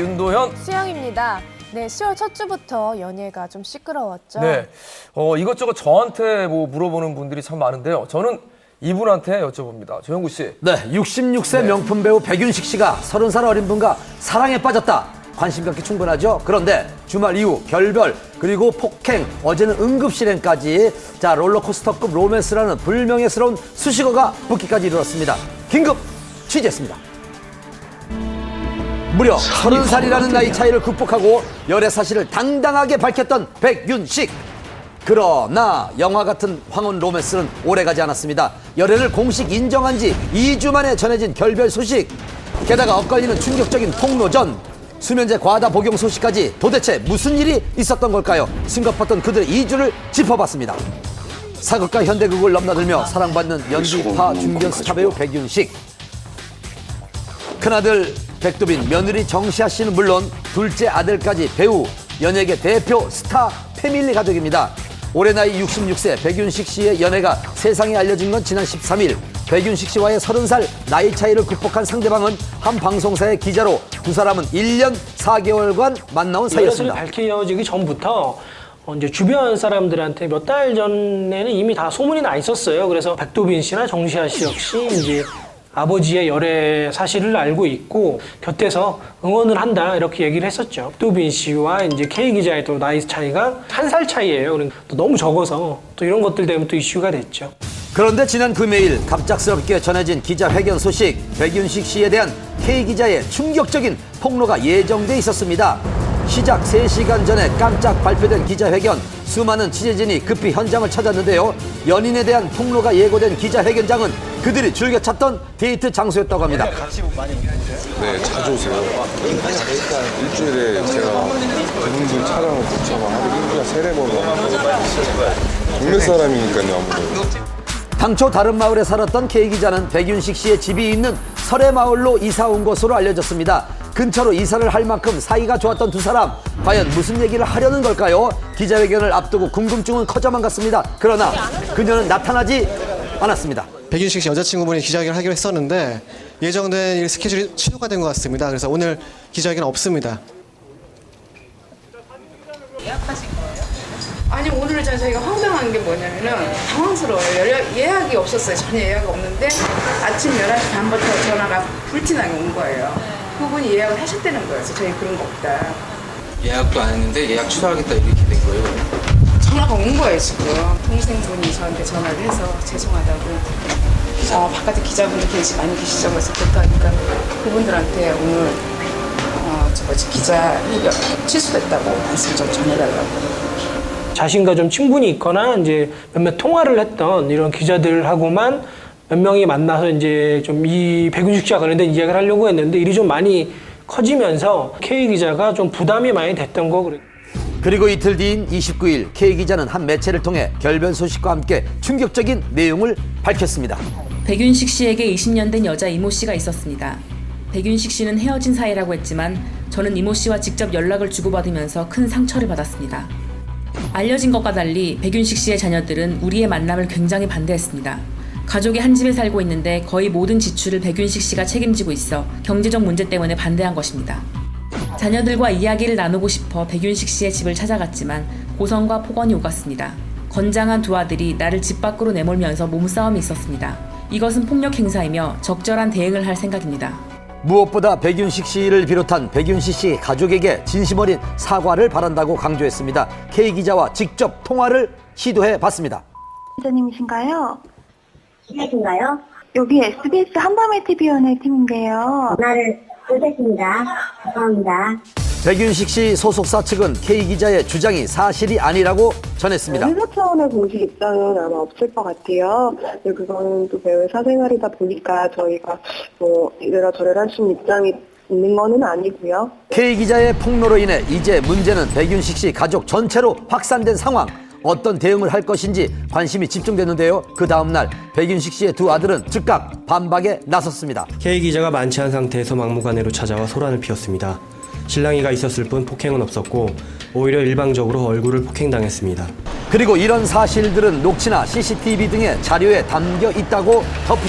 윤도현, 수영입니다. 네, 10월 첫 주부터 연예가 좀 시끄러웠죠. 네, 이것저것 저한테 뭐 물어보는 분들이 참 많은데요. 저는 이분한테 여쭤봅니다. 조영구 씨. 네, 66세 명품 배우 백윤식 씨가 30살 어린 분과 사랑에 빠졌다. 관심 갖기 충분하죠. 그런데 주말 이후 결별 그리고 폭행, 어제는 응급실행까지 자 롤러코스터급 로맨스라는 불명예스러운 수식어가 붙기까지 이르렀습니다. 긴급 취재했습니다. 무려 30살이라는 나이 차이를 극복하고 열애 사실을 당당하게 밝혔던 백윤식. 그러나 영화 같은 황혼 로맨스는 오래가지 않았습니다. 열애를 공식 인정한 지 2주 만에 전해진 결별 소식. 게다가 엇갈리는 충격적인 폭로전. 수면제 과다 복용 소식까지 도대체 무슨 일이 있었던 걸까요? 심각했던 그들의 이주를 짚어봤습니다. 사극과 현대극을 넘나들며 사랑받는 연기파 중견 스타 배우 백윤식. 큰아들 백두빈, 며느리 정시아 씨는 물론 둘째 아들까지 배우, 연예계 대표 스타 패밀리 가족입니다. 올해 나이 66세 백윤식 씨의 연애가 세상에 알려진 건 지난 13일. 백윤식 씨와의 30살 나이 차이를 극복한 상대방은 한 방송사의 기자로 두 사람은 1년 4개월간 만나온 사이였습니다. 밝혀지기 전부터 이제 주변 사람들한테 몇 달 전에는 이미 다 소문이 나 있었어요. 그래서 백두빈 씨나 정시아 씨 역시 이제 아버지의 열애 사실을 알고 있고 곁에서 응원을 한다 이렇게 얘기를 했었죠. 백두빈 씨와 이제 K 기자의 또 나이 차이가 1살 차이예요. 그러니까 또 너무 적어서 또 이런 것들 때문에 또 이슈가 됐죠. 그런데 지난 금요일 갑작스럽게 전해진 기자회견 소식. 백윤식 씨에 대한 K 기자의 충격적인 폭로가 예정돼 있었습니다. 시작 3시간 전에 깜짝 발표된 기자회견. 수많은 취재진이 급히 현장을 찾았는데요. 연인에 대한 폭로가 예고된 기자회견장은 그들이 즐겨 찾던 데이트 장소였다고 합니다. 네, 자주 오세요. 일주일에 제가 그분들 촬영을 붙여서 하루에 3-4번 동네 사람이니까요, 아무래도. 당초 다른 마을에 살았던 K 기자는 백윤식 씨의 집이 있는 설해마을로 이사 온 것으로 알려졌습니다. 근처로 이사를 할 만큼 사이가 좋았던 두 사람, 과연 무슨 얘기를 하려는 걸까요? 기자회견을 앞두고 궁금증은 커져만 갔습니다. 그러나 그녀는 나타나지 않았습니다. 백윤식 씨 여자친구분이 기자회견을 하기로 했었는데 예정된 일 스케줄이 취소가 된 것 같습니다. 그래서 오늘 기자회견 없습니다. 예약하신 거예요? 아니, 오늘 저희가 황당한 게 뭐냐면은 당황스러워요. 예약이 없었어요. 전혀 예약이 없는데 아침 11시 반부터 전화가 불티나게 온 거예요. 그분이 예약을 하셨다는 거예요. 그래서 저희 그런 거 없다. 예약도 안 했는데 예약 취소하겠다 이렇게 된 거예요? 전화가 온 거예요, 지금. 동생분이 저한테 전화를 해서 죄송하다고. 바깥에 기자분들 많이 계시죠. 그래서 그렇다니까 그분들한테 오늘 기자회견 취소됐다고 말씀 좀 전해달라고. 자신과 좀 친분이 있거나 이제 몇몇 통화를 했던 이런 기자들하고만 몇 명이 만나서 이제 좀 이 백윤식 씨와 관련된 이야기를 하려고 했는데 일이 좀 많이 커지면서 K 기자가 좀 부담이 많이 됐던 거 그래요. 그리고 이틀 뒤인 29일 K 기자는 한 매체를 통해 결별 소식과 함께 충격적인 내용을 밝혔습니다. 백윤식 씨에게 20년 된 여자 이모 씨가 있었습니다. 백윤식 씨는 헤어진 사이라고 했지만 저는 이모 씨와 직접 연락을 주고받으면서 큰 상처를 받았습니다. 알려진 것과 달리 백윤식 씨의 자녀들은 우리의 만남을 굉장히 반대했습니다. 가족이 한 집에 살고 있는데 거의 모든 지출을 백윤식 씨가 책임지고 있어 경제적 문제 때문에 반대한 것입니다. 자녀들과 이야기를 나누고 싶어 백윤식 씨의 집을 찾아갔지만 고성과 폭언이 오갔습니다. 건장한 두 아들이 나를 집 밖으로 내몰면서 몸싸움이 있었습니다. 이것은 폭력 행사이며 적절한 대응을 할 생각입니다. 무엇보다 백윤식 씨를 비롯한 백윤식 씨 가족에게 진심 어린 사과를 바란다고 강조했습니다. K 기자와 직접 통화를 시도해 봤습니다. 기자님이신가요? 기자신가요? 여기 SBS 한밤의 TV 연예팀인데요. 전화를 못했습니다. 죄송합니다. 백윤식 씨 소속사 측은 K 기자의 주장이 사실이 아니라고 전했습니다. 회사 차원의 공식 입장은 아마 없을 것 같아요. 근데 그거는 또 배우의 사생활이다 보니까 저희가 뭐 이래라 저래라 할 수 있는 입장이 있는 거는 아니고요. K 기자의 폭로로 인해 이제 문제는 백윤식 씨 가족 전체로 확산된 상황. 어떤 대응을 할 것인지 관심이 집중됐는데요. 그 다음날 백윤식 씨의 두 아들은 즉각 반박에 나섰습니다. K 기자가 만취한 상태에서 막무가내로 찾아와 소란을 피웠습니다. 실랑이가 있었을 뿐 폭행은 없었고 오히려 일방적으로 얼굴을 폭행당했습니다. 그리고 이런 사실들은 녹취나 CCTV 등의 자료에 담겨 있다고 덧붙였습니다.